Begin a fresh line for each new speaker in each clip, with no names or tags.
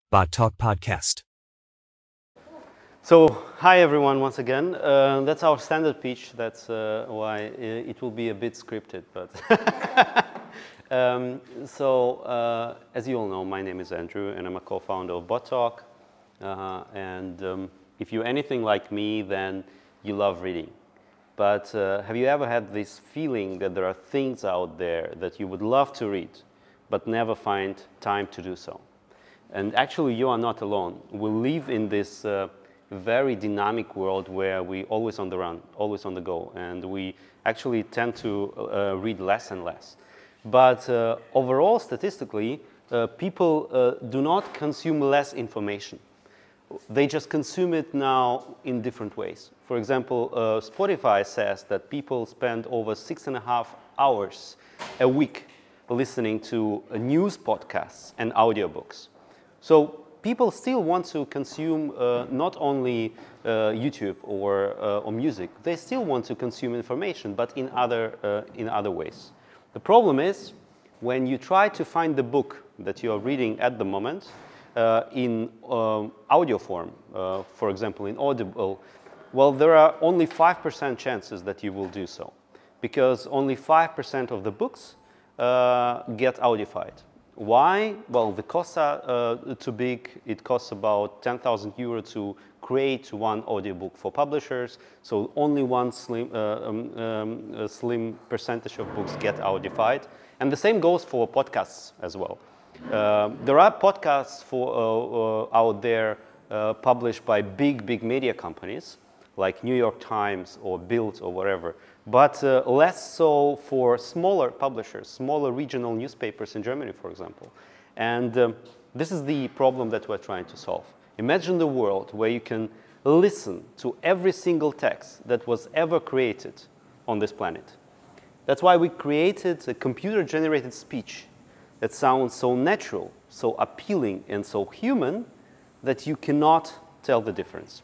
BotTalk podcast.
So, hi everyone once again. That's our standard pitch. That's why it will be a bit scripted. But as you all know, my name is Andrew, and I'm a co-founder of BotTalk. If you're anything like me, then you love reading. But have you ever had this feeling that there are things out there that you would love to read, but never find time to do so? And actually, you are not alone. We live in this very dynamic world where we always on the run, always on the go, and we actually tend to read less and less. But overall, statistically, people do not consume less information. They just consume it now in different ways. For example, Spotify says that people spend over 6.5 hours a week listening to news podcasts and audiobooks. So people still want to consume not only YouTube or music. They still want to consume information, but in other ways. The problem is when you try to find the book that you are reading at the moment in audio form, for example, in Audible, well, there are only 5% chances that you will do so, because only 5% of the books get audified. Why? Well, the costs are too big. It costs about 10,000 euro to create one audiobook for publishers. So only one slim percentage of books get audified. And the same goes for podcasts as well. There are podcasts out there published by big media companies like New York Times or Bild or whatever, but less so for smaller publishers, smaller regional newspapers in Germany, for example. And this is the problem that we're trying to solve. Imagine the world where you can listen to every single text that was ever created on this planet. That's why we created a computer-generated speech that sounds so natural, so appealing, and so human that you cannot tell the difference.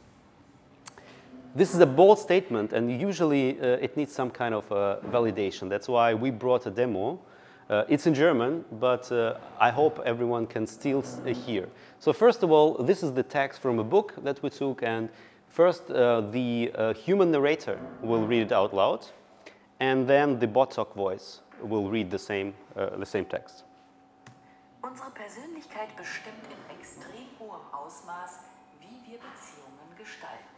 This is a bold statement, and usually it needs some kind of validation. That's why we brought a demo. It's in German, but I hope everyone can still hear. So first of all, this is the text from a book that we took, and first the human narrator will read it out loud, and then the BotTalk voice will read the same text.
Unsere Persönlichkeit bestimmt in extrem hohem Ausmaß, wie wir Beziehungen gestalten.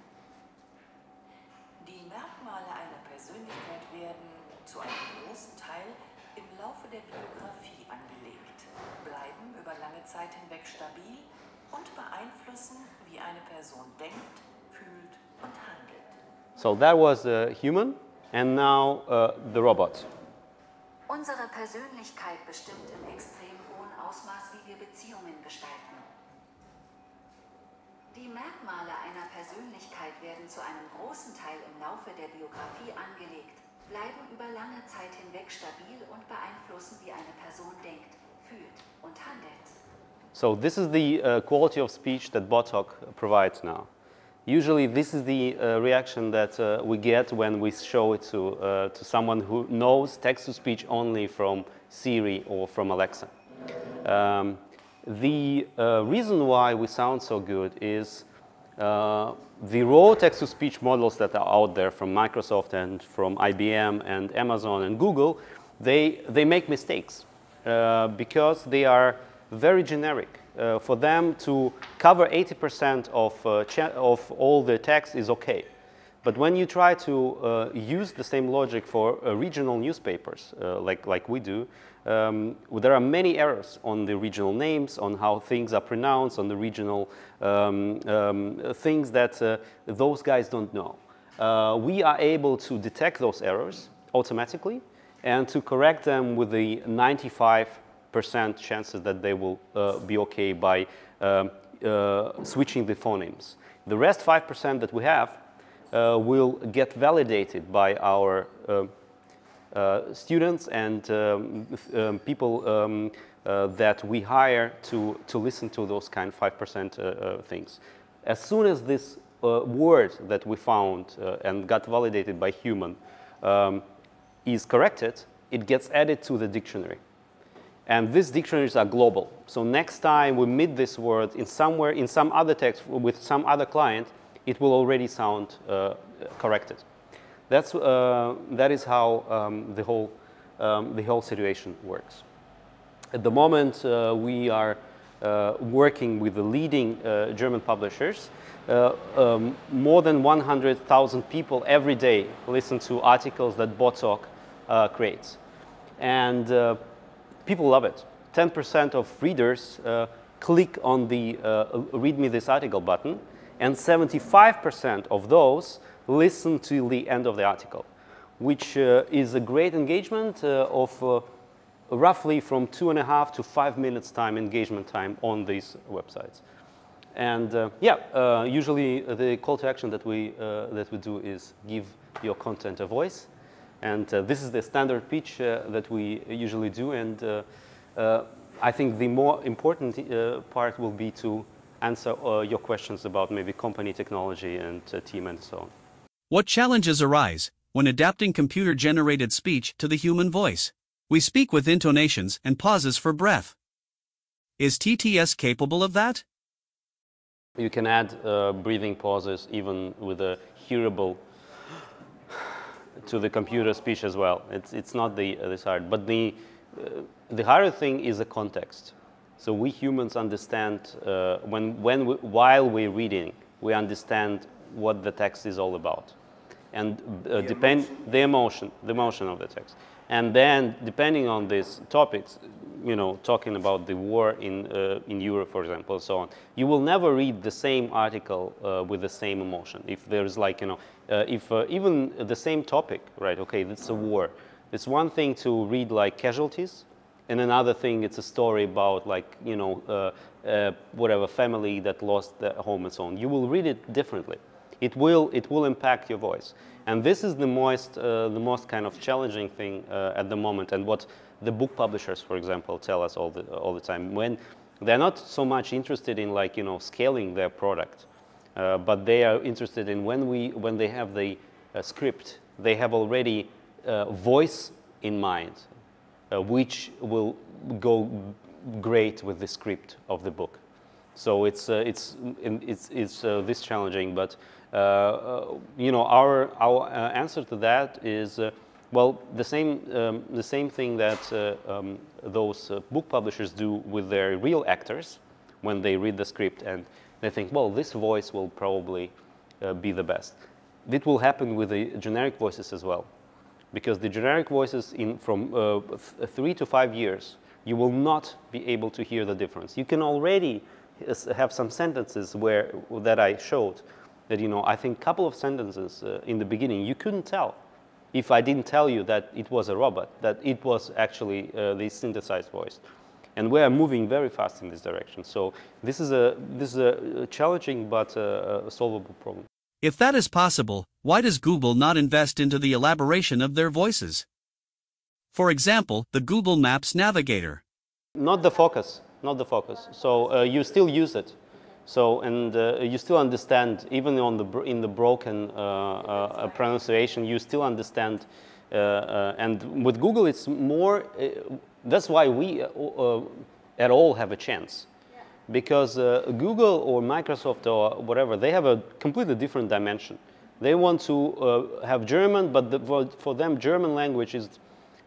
Die Merkmale einer Persönlichkeit werden zu einem großen Teil im Laufe der Biografie angelegt, bleiben über lange Zeit hinweg stabil und beeinflussen, wie eine Person denkt, fühlt und handelt.
So that was a human, and now the robot.
Unsere Persönlichkeit bestimmt im extrem hohen Ausmaß, wie wir Beziehungen gestalten. Die Merkmale einer Persönlichkeit werden zu einem großen Teil im Laufe der Biografie angelegt, bleiben über lange Zeit hinweg stabil und beeinflussen, wie eine Person denkt, fühlt und handelt.
So this is the quality of speech that BotTalk provides now. Usually this is the reaction that we get when we show it to someone who knows text-to-speech only from Siri or from Alexa. The reason why we sound so good is the raw text-to-speech models that are out there from Microsoft and from IBM and Amazon and Google, they make mistakes because they are very generic. For them to cover 80% of all the text is okay. But when you try to use the same logic for regional newspapers, like we do, there are many errors on the regional names, on how things are pronounced, on the regional things that those guys don't know. We are able to detect those errors automatically and to correct them with the 95% chances that they will be okay by switching the phonemes. The rest 5% that we have will get validated by our students and people that we hire to listen to those kind of 5% things. As soon as this word that we found and got validated by human is corrected, it gets added to the dictionary. And these dictionaries are global. So next time we meet this word in somewhere, in some other text with some other client, it will already sound corrected. That is how the whole situation works. At the moment, we are working with the leading German publishers. More than 100,000 people every day listen to articles that BotTalk creates. And people love it. 10% of readers click on the read me this article button, and 75% of those listen to the end of the article, which is a great engagement of roughly from 2.5 to 5 minutes time engagement time on these websites. And usually the call to action that we do is give your content a voice. And this is the standard pitch that we usually do. And I think the more important part will be to answer your questions about maybe company technology and team and so on.
What challenges arise when adapting computer-generated speech to the human voice? We speak with intonations and pauses for breath. Is TTS capable of that?
You can add breathing pauses even with a hearable to the computer speech as well. It's not this hard, but the harder thing is the context. So we humans understand while we're reading, we understand what the text is all about, and the emotion of the text. And then, depending on these topics, talking about the war in Europe, for example, and so on, you will never read the same article with the same emotion. If there's even the same topic, right? Okay, it's a war. It's one thing to read like casualties, and another thing, it's a story about whatever family that lost their home and so on. You will read it differently. It will impact your voice. And this is the most kind of challenging thing at the moment, and what the book publishers, for example, tell us all the time. When they're not so much interested in scaling their product, but they are interested in when they have the script, they have already voice in mind, which will go great with the script of the book. So it's this challenging, but our answer to that is well, the same thing that those book publishers do with their real actors when they read the script and they think, well, this voice will probably be the best. It will happen with the generic voices as well, because the generic voices from 3 to 5 years, you will not be able to hear the difference. You can already have some sentences that I showed that, I think a couple of sentences in the beginning, you couldn't tell if I didn't tell you that it was a robot, that it was actually the synthesized voice. And we are moving very fast in this direction. So this is a challenging but a solvable problem.
If that is possible, why does Google not invest into the elaboration of their voices? For example, the Google Maps Navigator.
Not the focus. So you still use it. So you still understand, even in the broken pronunciation, you still understand. And with Google, it's more. That's why we at all have a chance, because Google or Microsoft or whatever, they have a completely different dimension. They want to have German, but for them, German language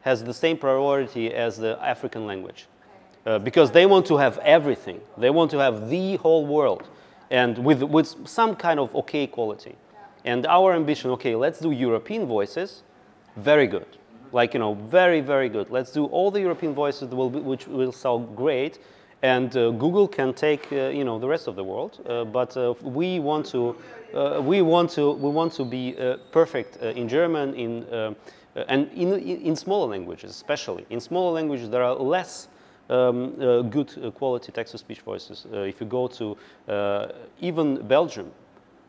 has the same priority as the African language. Because they want to have everything. They want to have the whole world, and with some kind of okay quality. And our ambition, okay, let's do European voices, very good. Very, very good. Let's do all the European voices which will sound great, and Google can take the rest of the world. But we want to be perfect in German, and in smaller languages, especially in smaller languages there are less good quality text-to-speech voices. If you go to even Belgium,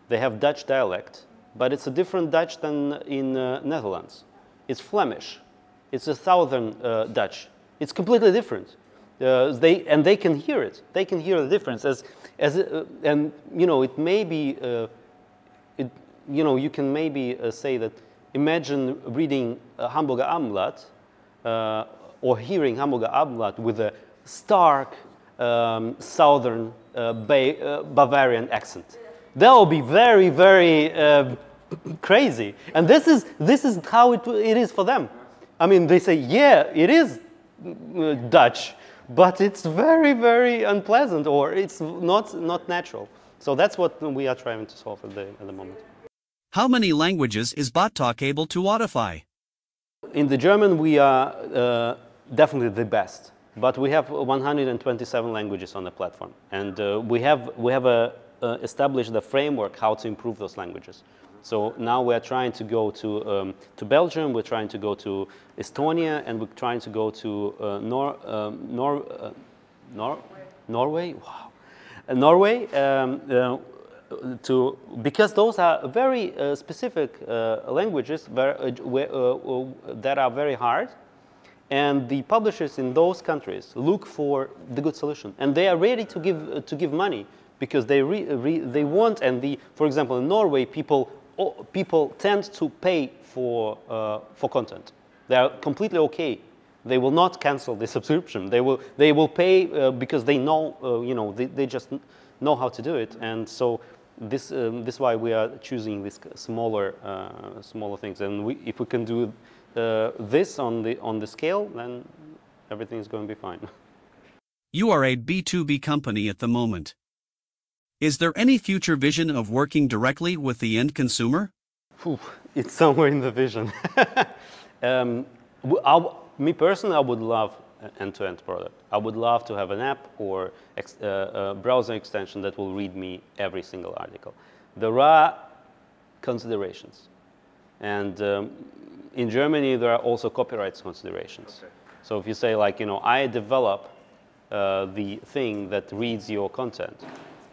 they have Dutch dialect, but it's a different Dutch than in Netherlands. It's Flemish. It's a southern Dutch. It's completely different. They can hear it. They can hear the difference. And it may be. You can maybe say that. Imagine reading Hamburger Abendblatt or hearing Hamburger Abendblatt with a stark southern Bavarian accent. That will be very, very crazy. And this is how it is for them. I mean, they say, yeah, it is Dutch, but it's very, very unpleasant, or it's not natural. So that's what we are trying to solve at the moment.
How many languages is BotTalk able to audify?
In the German, we are definitely the best, but we have 127 languages on the platform, and we have established the framework how to improve those languages. So now we are trying to go to Belgium, we're trying to go to Estonia, and we're trying to go to Norway. Wow, Norway. Because those are very specific languages that are very hard, and the publishers in those countries look for the good solution, and they are ready to give money because they want. And for example, in Norway, people tend to pay for content. They are completely okay. They will not cancel the subscription. They will pay because they know they just know how to do it, and so. This is why we are choosing these smaller things, and if we can do this on the scale, then everything is going to be fine.
You are a B2B company at the moment. Is there any future vision of working directly with the end consumer?
It's somewhere in the vision. Me personally, I would love an end-to-end product. I would love to have an app or a browser extension that will read me every single article. There are considerations, and in Germany there are also copyright considerations. Okay. So if you say, like, I develop the thing that reads your content,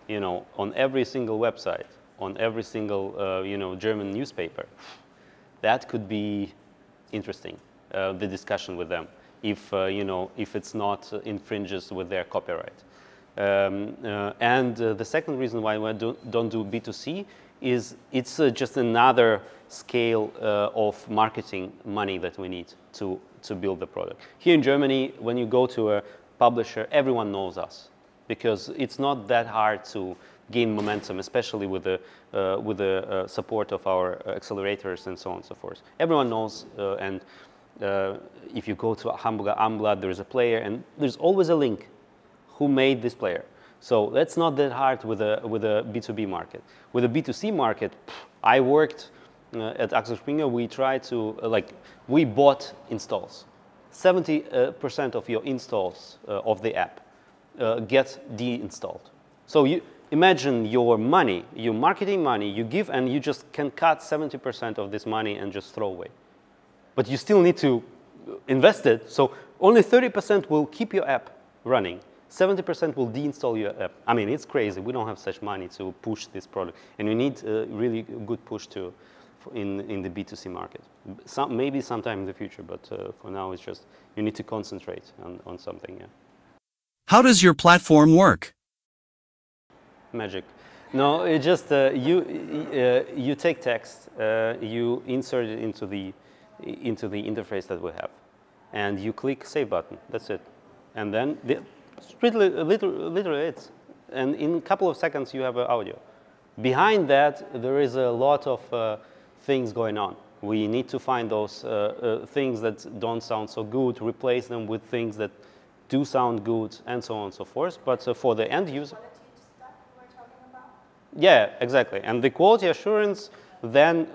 on every single website, on every single German newspaper, that could be interesting. The discussion with them. If it's not infringes with their copyright. And the second reason why we don't do B2C is it's just another scale of marketing money that we need to build the product. Here in Germany, when you go to a publisher, everyone knows us because it's not that hard to gain momentum, especially with the support of our accelerators and so on and so forth. Everyone knows, and if you go to Hamburger Abendblatt, there is a player, and there's always a link. Who made this player? So that's not that hard with a B2B market. With a B2C market, I worked at Axel Springer. We tried to we bought installs. 70% of your installs of the app get de-installed. So you imagine your money, your marketing money, you give, and you just can cut 70% of this money and just throw away. But you still need to invest it, so only 30% will keep your app running. 70% will deinstall your app. I mean, it's crazy. We don't have such money to push this product, and we need a really good push in the B2C market. Maybe sometime in the future, but for now, it's just you need to concentrate on something. Yeah.
How does your platform work?
Magic. No, it just you take text, you insert it into the interface that we have, and you click save button. That's it, and then literally it's, and in a couple of seconds you have audio. Behind that there is a lot of things going on. We need to find those things that don't sound so good, replace them with things that do sound good, and so on and so forth. But for the end user, yeah, exactly, and the quality assurance then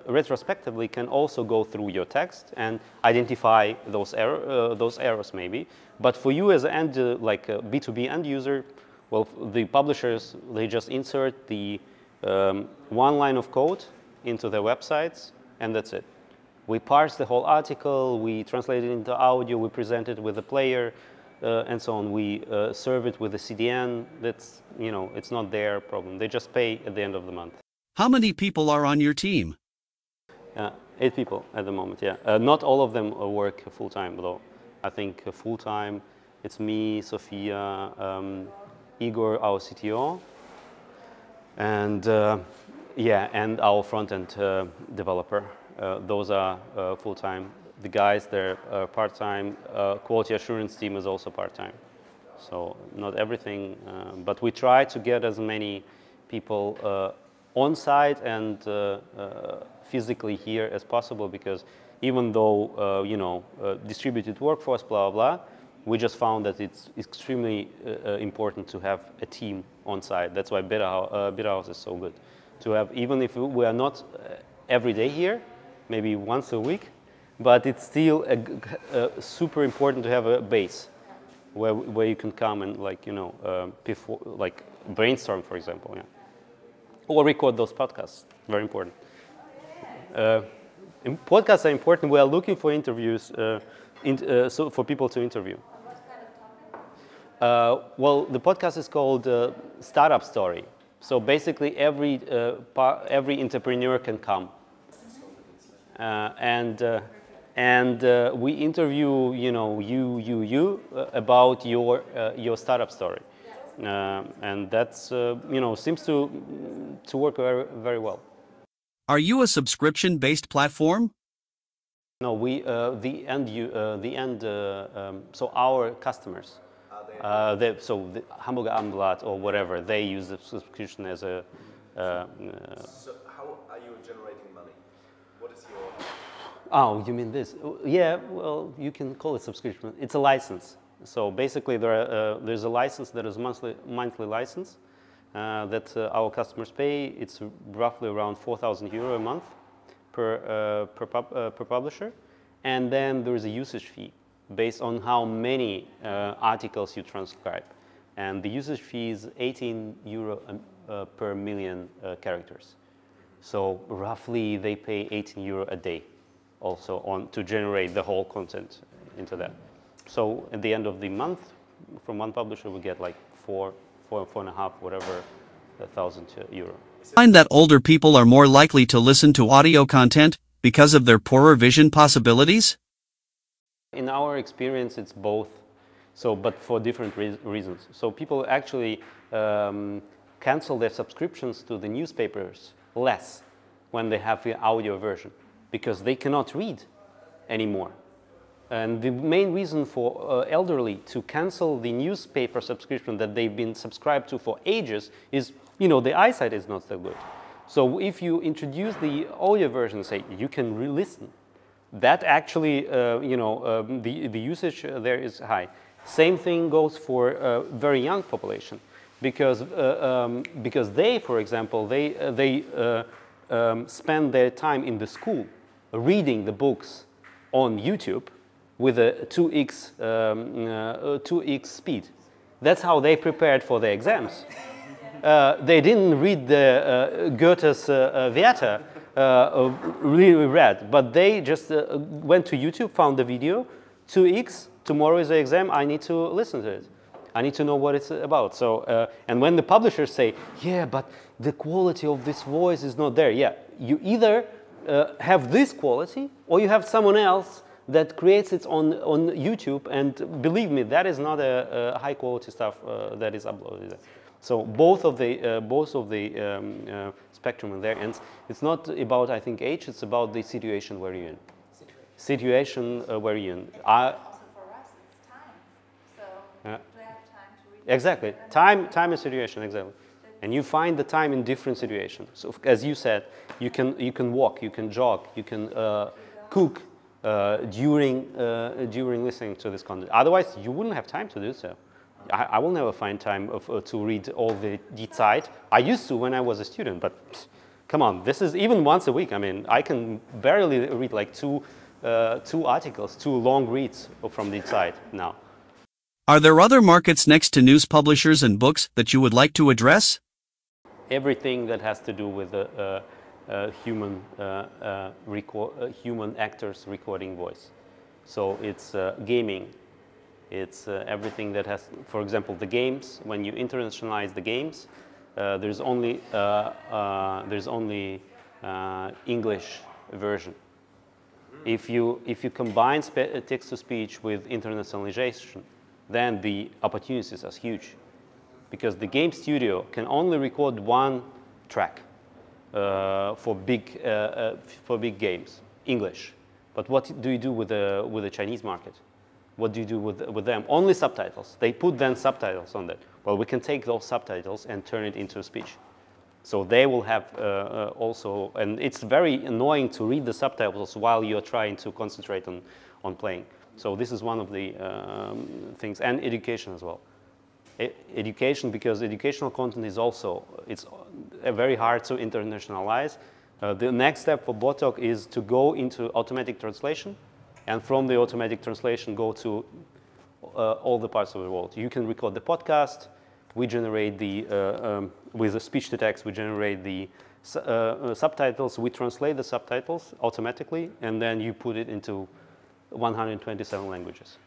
retrospectively can also go through your text and identify those errors maybe. But for you as an like a B2B end user, well, the publishers, they just insert the one line of code into their websites, and that's it. We parse the whole article, we translate it into audio, we present it with the player, and so on. We serve it with a CDN. That's, it's not their problem. They just pay at the end of the month.
How many people are on your team?
8 people at the moment, yeah. Not all of them work full-time, though. I think full-time, it's me, Sophia, Igor, our CTO, and yeah, and our front-end developer. Those are full-time. the guys, they're part-time. Quality assurance team is also part-time. So not everything, but we try to get as many people on site and physically here as possible, because even though, you know, distributed workforce, blah, blah, blah, we just found that it's extremely important to have a team on site. That's why Betahaus is so good. To have, even if we are not every day here, maybe once a week, but it's still super important to have a base where you can come and, like, you know, before, like, brainstorm, for example, yeah, or record those podcasts. Very important. Podcasts are important. We are looking for interviews, so for people to interview.
What kind of topic?
Well, the podcast is called Startup Story. So basically, every entrepreneur can come, and we interview, you know, you about your startup story, and that's you know, seems to work very, very well.
Are you a subscription-based platform?
No, we so our customers, so the Hamburg Abendblatt or whatever, they use the subscription as a.
So how are you generating money? What is your?
Oh, you mean this? Yeah, well, you can call it subscription. It's a license. So basically, there's a license that is monthly license that our customers pay. It's roughly around €4,000 a month per publisher, and then there is a usage fee based on how many articles you transcribe, and the usage fee is €18 per million characters. So roughly, they pay €18 a day, also to generate the whole content into that. So at the end of the month, from one publisher, we get like four and a half, whatever, €1,000.
Find that older people are more likely to listen to audio content because of their poorer vision possibilities?
In our experience, it's both. So, but for different reasons. So people actually cancel their subscriptions to the newspapers less when they have the audio version, because they cannot read anymore. And the main reason for elderly to cancel the newspaper subscription that they've been subscribed to for ages is, you know, the eyesight is not so good. So if you introduce the audio version, say, you can re-listen, that actually, you know, the usage there is high. Same thing goes for very young population, because they, for example, they spend their time in the school reading the books on YouTube with a 2x speed. That's how they prepared for the exams. They didn't read the Goethe's Werther really read, but they just went to YouTube, found the video, 2x, tomorrow is the exam, I need to listen to it. I need to know what it's about. So, and when the publishers say, yeah, but the quality of this voice is not there. Yeah, you either have this quality, or you have someone else that creates it on YouTube, and believe me, that is not a high quality stuff that is uploaded. So both of the spectrum are there, and it's not about, I think, age. It's about the situation where you're in. Situation where you're in.
Also for us, it's time. So we have time to read.
Exactly, time and situation, exactly. And you find the time in different situations. So as you said, you can walk, you can jog, you can cook during listening to this content. Otherwise, you wouldn't have time to do so. I will never find time to read all the Zeit. I used to when I was a student, but come on, this is even once a week. I mean, I can barely read like two articles, 2 long reads from the Zeit now.
Are there other markets next to news publishers and books that you would like to address?
Everything that has to do with human actors recording voice. So it's gaming. It's everything that has, for example, the games. When you internationalize the games, there's only English version. If you combine text-to-speech with internationalization, then the opportunities are huge, because the game studio can only record 1 track for big games, English. But what do you do with the Chinese market? What do you do with them? Only subtitles. They put then subtitles on that. Well, we can take those subtitles and turn it into speech. So they will have also, and it's very annoying to read the subtitles while you're trying to concentrate on playing. So this is one of the things, and education as well. Education, because educational content is also, it's very hard to internationalize. The next step for BotTalk is to go into automatic translation, and from the automatic translation go to all the parts of the world. You can record the podcast, we generate the, with the speech-to-text, we generate the subtitles, we translate the subtitles automatically, and then you put it into 127 languages.